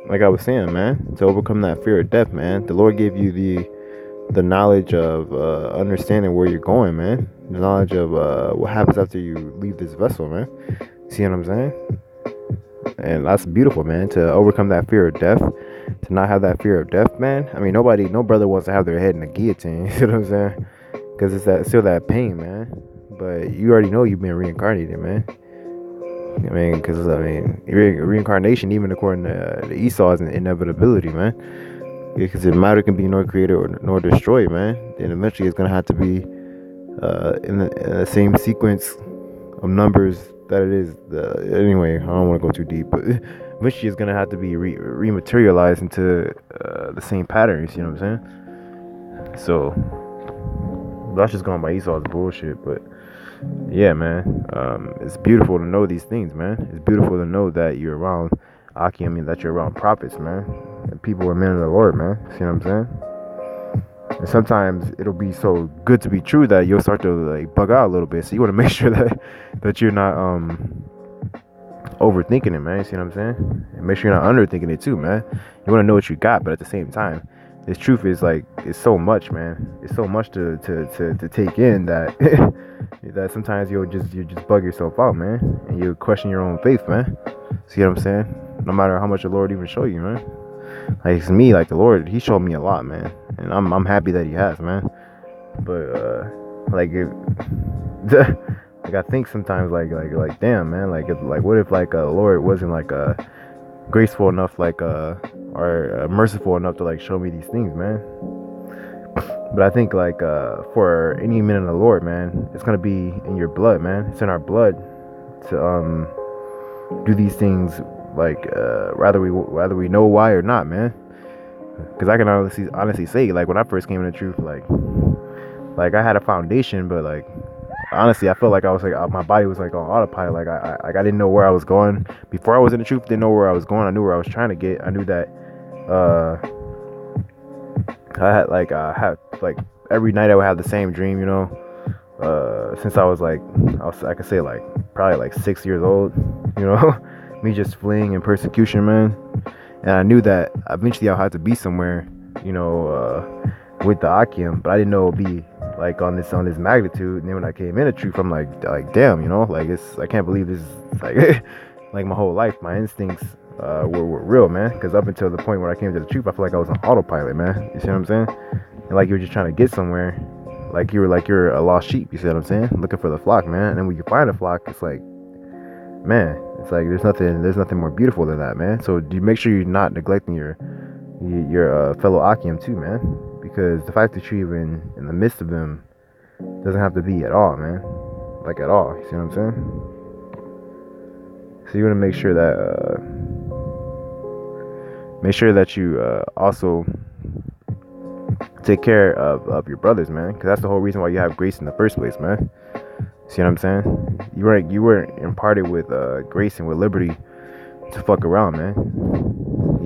like I was saying, man, to overcome that fear of death, man. The Lord gave you the knowledge of understanding where you're going, man. The knowledge of what happens after you leave this vessel, man. See what I'm saying? And that's beautiful, man. To overcome that fear of death, to not have that fear of death, man. I mean, no brother wants to have their head in a guillotine. You see what I'm saying? Because it's still that pain, man. But you already know you've been reincarnated, man. I mean, because reincarnation, even according to Esau, is an inevitability, man. Because if matter can be nor created nor destroyed, man, then eventually it's gonna have to be in the same sequence of numbers that it is. Anyway, I don't want to go too deep, but eventually it's gonna have to be rematerialized into the same patterns. You know what I'm saying? So that's just going by Esau's bullshit, but yeah, man. It's beautiful to know these things, man. It's beautiful to know that you're around Aki. I mean, that you're around prophets, man. And people are men of the Lord, man. See what I'm saying? And sometimes it'll be so good to be true that you'll start to like bug out a little bit. So you want to make sure that you're not overthinking it, man. You see what I'm saying? And make sure you're not underthinking it too, man. You want to know what you got, but at the same time, this truth is like it's so much, man. It's so much to take in that that sometimes you just bug yourself out, man, and you question your own faith, man. See what I'm saying? No matter how much the Lord even show you, man. Like it's me, like the Lord, He showed me a lot, man, and I'm happy that He has, man. But like it, like I think sometimes like damn, man, like what if like the Lord wasn't like graceful enough, like or merciful enough to like show me these things, man. But I think like for any man in the Lord, man, it's gonna be in your blood, man. It's in our blood to do these things, like rather we know why or not, man. Because I can honestly say, like when I first came in the truth, like I had a foundation, but like honestly, I felt like I was like my body was like on autopilot. Like I didn't know where I was going before I was in the truth. Didn't know where I was going. I knew where I was trying to get. I knew that uh I had like every night I would have the same dream, you know. Since I could say like probably like 6 years old, you know, me just fleeing in persecution, man. And I knew that eventually I'll have to be somewhere, you know, with the Akim, but I didn't know it'd be like on this magnitude. And then when I came in the truth, I'm like damn, you know, like I can't believe this is like like my whole life, my instincts were real, man. Because up until the point when I came to the truth, I feel like I was on autopilot, man. You see what I'm saying? And like you were just trying to get somewhere, like you're a lost sheep. You see what I'm saying? Looking for the flock, man. And then when you find a flock, it's like, man, it's like there's nothing more beautiful than that, man. So do you make sure you're not neglecting your fellow Akim too, man? Because the fact that you're even in the midst of them doesn't have to be at all, man. Like at all. You see what I'm saying? So you want to make sure that you also take care of your brothers, man. Because that's the whole reason why you have grace in the first place, man. See what I'm saying? You weren't imparted with grace and with liberty to fuck around, man.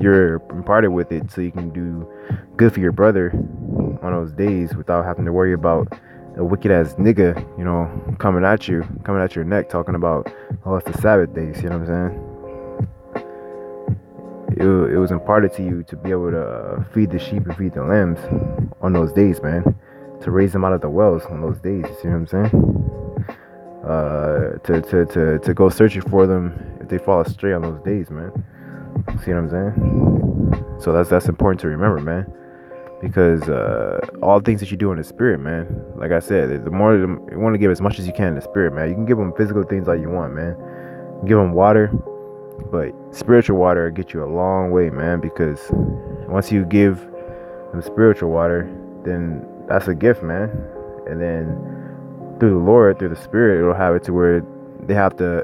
You're imparted with it so you can do good for your brother on those days without having to worry about a wicked ass nigga, you know, coming at your neck, talking about, oh, it's the Sabbath day. See what I'm saying? It was imparted to you to be able to feed the sheep and feed the lambs on those days, man. To raise them out of the wells on those days. You see what I'm saying? To go searching for them if they fall astray on those days, man. See what I'm saying? So that's important to remember, man. Because all the things that you do in the spirit, man. Like I said, the more you want to give as much as you can in the spirit, man. You can give them physical things like you want, man. Give them water, but spiritual water will get you a long way, man. Because once you give them spiritual water, then that's a gift, man. And then through the Lord, through the Spirit, it'll have it to where they have to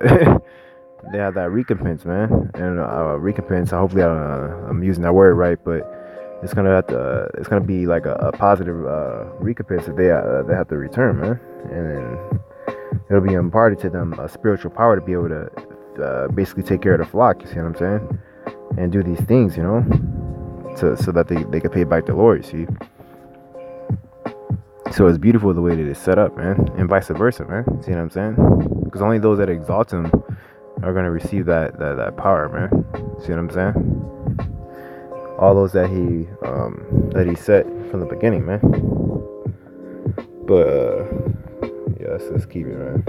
they have that recompense, man. And recompense. Hopefully, I'm using that word right, but it's gonna be like a positive recompense that they have to return, man. And then it'll be imparted to them a spiritual power to be able to basically take care of the flock. You see what I'm saying? And do these things, you know, so that they can pay back the Lord. You see. So it's beautiful the way that it's set up, man, and vice versa, man. See what I'm saying? Because only those that exalt him are gonna receive that power, man. See what I'm saying? all those that he set from the beginning, man. But yeah, let's keep it, man.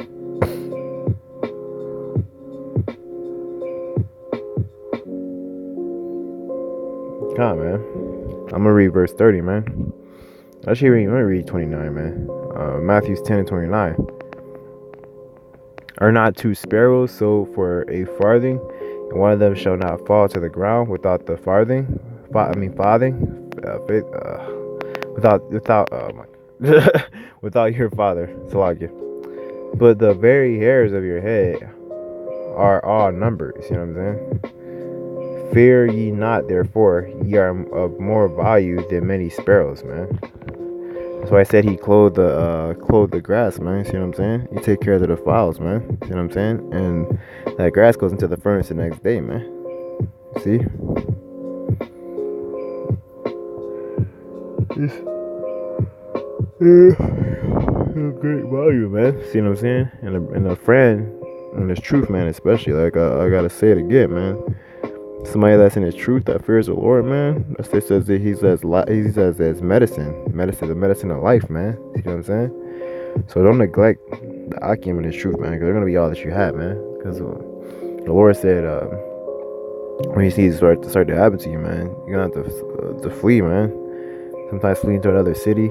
Come on, man. I'm gonna read verse 30, man. Actually, I'm gonna read 29, man. Matthew 10 and 29. Are not 2 sparrows sold for a farthing, and one of them shall not fall to the ground without the farthing? Without your Father. Salakia. But the very hairs of your head are all numbered. You see what I'm saying? Fear ye not, therefore, ye are of more value than many sparrows, man. That's why I said he clothed the grass, man. See what I'm saying? You take care of the fowls, man. See what I'm saying? And that grass goes into the furnace the next day, man. See? Great value, man. See what I'm saying? And a friend, and his truth, man, especially. Like I gotta say it again, man. Somebody that's in his truth, that fears the Lord, man. That's it says that he says as medicine, the medicine of life, man. See what I'm saying? So don't neglect the Akim and his truth, man, because they're gonna be all that you have, man. Because the Lord said, when you see it start to happen to you, man, you're gonna have to flee, man. Sometimes flee into another city,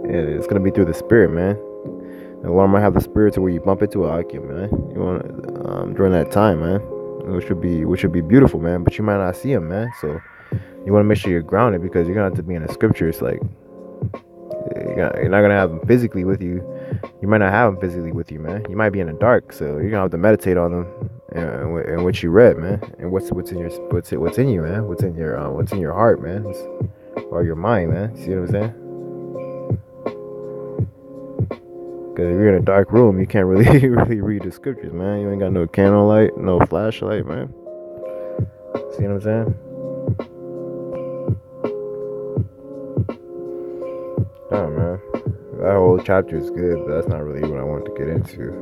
and it's gonna be through the spirit, man. The Lord might have the spirit to where you bump into an Akim, man. You want during that time, man. Which would be beautiful, man, but you might not see him, man. So you want to make sure you're grounded, because you're gonna have to be in the scriptures. Like you're not gonna have him physically with you. You might not have him physically with you, man. You might be in the dark, so you're gonna have to meditate on them and what you read, man, and what's in you, man. What's in your heart, man, or your mind, man. See what I'm saying? Because if you're in a dark room, you can't really read the scriptures, man. You ain't got no candlelight, no flashlight, man. See what I'm saying? Oh, man. That whole chapter is good, but that's not really what I want to get into.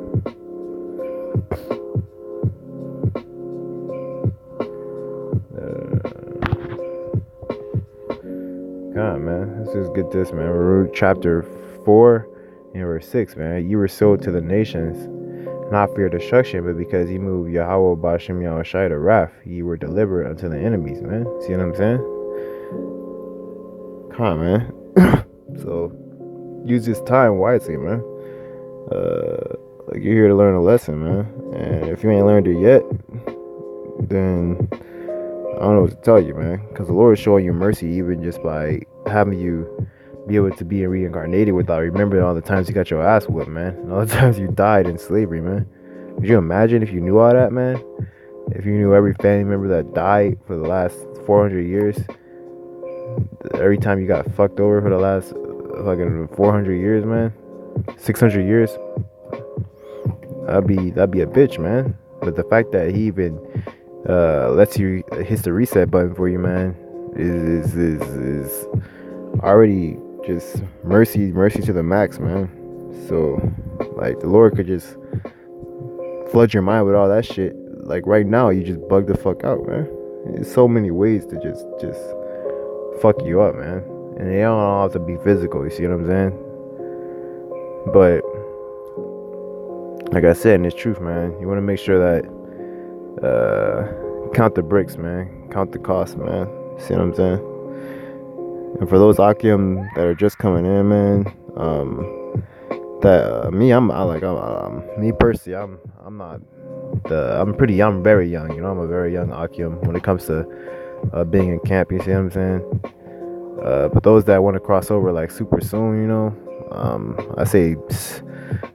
God, man. Let's just get this, man. We're chapter 4. In verse 6, man, you were sold to the nations, not for your destruction, but because you moved YAHAWAH Bashem YAHAWASHI to wrath, you were delivered unto the enemies, man. See what I'm saying? Come on, man. So use this time wisely, man. Like you're here to learn a lesson, man. And if you ain't learned it yet, then I don't know what to tell you, man. Because the Lord is showing you mercy even just by having you be able to be reincarnated without remembering all the times you got your ass whooped, man, and all the times you died in slavery, man. Could you imagine if you knew all that, man? If you knew every family member that died for the last 400 years, every time you got fucked over for the last fucking 400 years, man, 600 years, that'd be a bitch, man. But the fact that he even lets you hit the reset button for you, man, is already just mercy to the max, man. So like the Lord could just flood your mind with all that shit. Like right now, you just bug the fuck out, man. There's so many ways to just fuck you up, man. And they don't all have to be physical, you see what I'm saying? But like I said, in this truth, man, you want to make sure that count the bricks, man. Count the cost, man. See what I'm saying? And for those Akim that are just coming in, man, me personally, I'm very young, you know. I'm a very young Akim when it comes to being in camp, you see what I'm saying? But those that want to cross over like super soon, you know, I say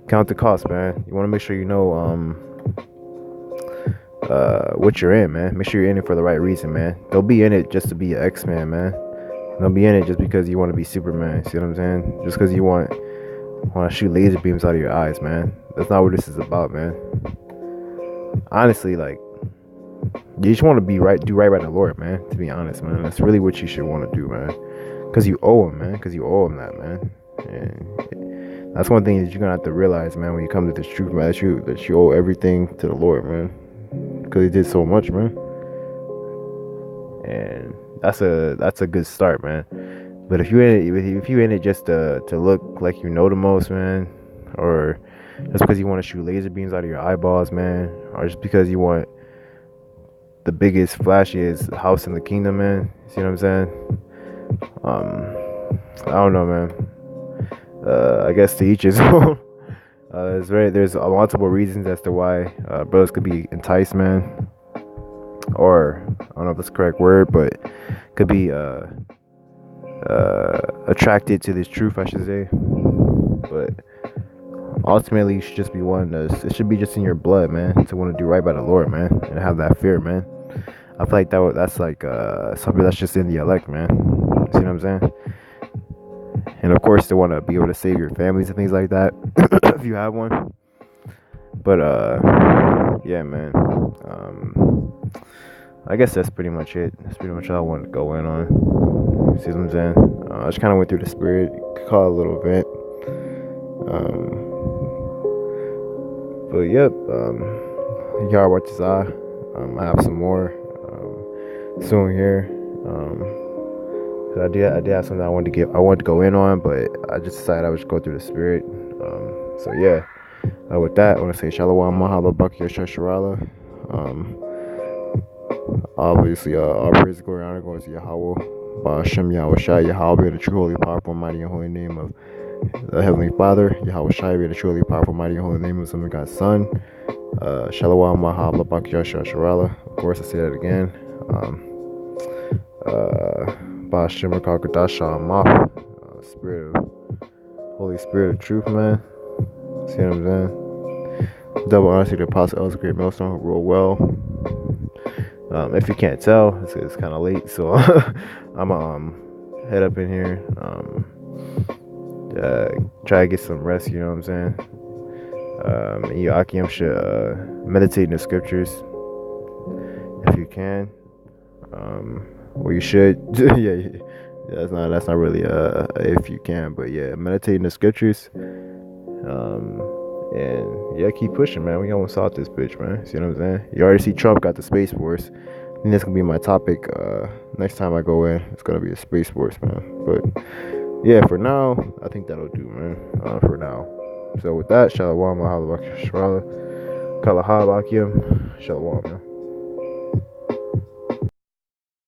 count the cost, man. You want to make sure you know what you're in, man. Make sure you're in it for the right reason, man. Don't be in it just to be an X-Man, man. Don't be in it just because you want to be Superman. See what I'm saying? Just because you want to shoot laser beams out of your eyes, man. That's not what this is about, man. Honestly, like, you just want to do right by the Lord, man. To be honest, man, that's really what you should want to do, man. Because you owe him, man. Because you owe him that, man. And that's one thing that you're gonna have to realize, man, when you come to this truth, man. That you owe everything to the Lord, man. Because he did so much, man. and that's a good start, man. But if you in it just to look like you know the most, man, or just because you want to shoot laser beams out of your eyeballs, man, or just because you want the biggest, flashiest house in the kingdom, man. See what I'm saying? I don't know, man. I guess to each his own. There's multiple reasons as to why brothers could be enticed, man, or I don't know if that's the correct word, but could be attracted to this truth, I should say. But ultimately, you should just be one. It should be just in your blood, man, to want to do right by the Lord, man, and have that fear, man. I feel like that's like something that's just in the elect, man. See what I'm saying? And of course, they want to be able to save your families and things like that, if you have one. But yeah, man. I guess that's pretty much it. That's pretty much all I wanted to go in on. See what I'm saying? I just kind of went through the spirit. You could call it a little event. But yep. YAHAWASHI. I have some more soon here. I did have something I wanted to go in on, but I just decided I would just go through the spirit. So yeah. With that, I want to say Shalom, Mahalo, Baki, Shasharala. Obviously, all praise, glory, honor goes to Yahawah, Hashem, YAHAWASHI, Yahawah, be the true, holy, powerful, mighty, and holy name of the Heavenly Father. YAHAWASHI, be the truly powerful, mighty, and holy name of Son of God's Son. Shalom, Mahalo, Baki, Shasharala. Of course, I say that again. Hashem, QADASH, Spirit of Holy Spirit of Truth, man. See what I'm saying? Double honor to the Apostle Elder GreatMillstone, who ruled well. If you can't tell, it's kind of late, so I'm head up in here. Try to get some rest. You know what I'm saying? Akim should meditate in the scriptures if you can. Or you should. Yeah, that's not really if you can, but yeah, meditate in the scriptures. And yeah, keep pushing, man. We almost saw this bitch, man. See what I'm saying? You already see Trump got the Space Force. I think that's gonna be my topic next time I go in. It's gonna be a Space Force, man. But yeah, for now, I think that'll do, man. For now. So with that, Shalom, Mahalo, Shalom, Kalaha, Shalom, man.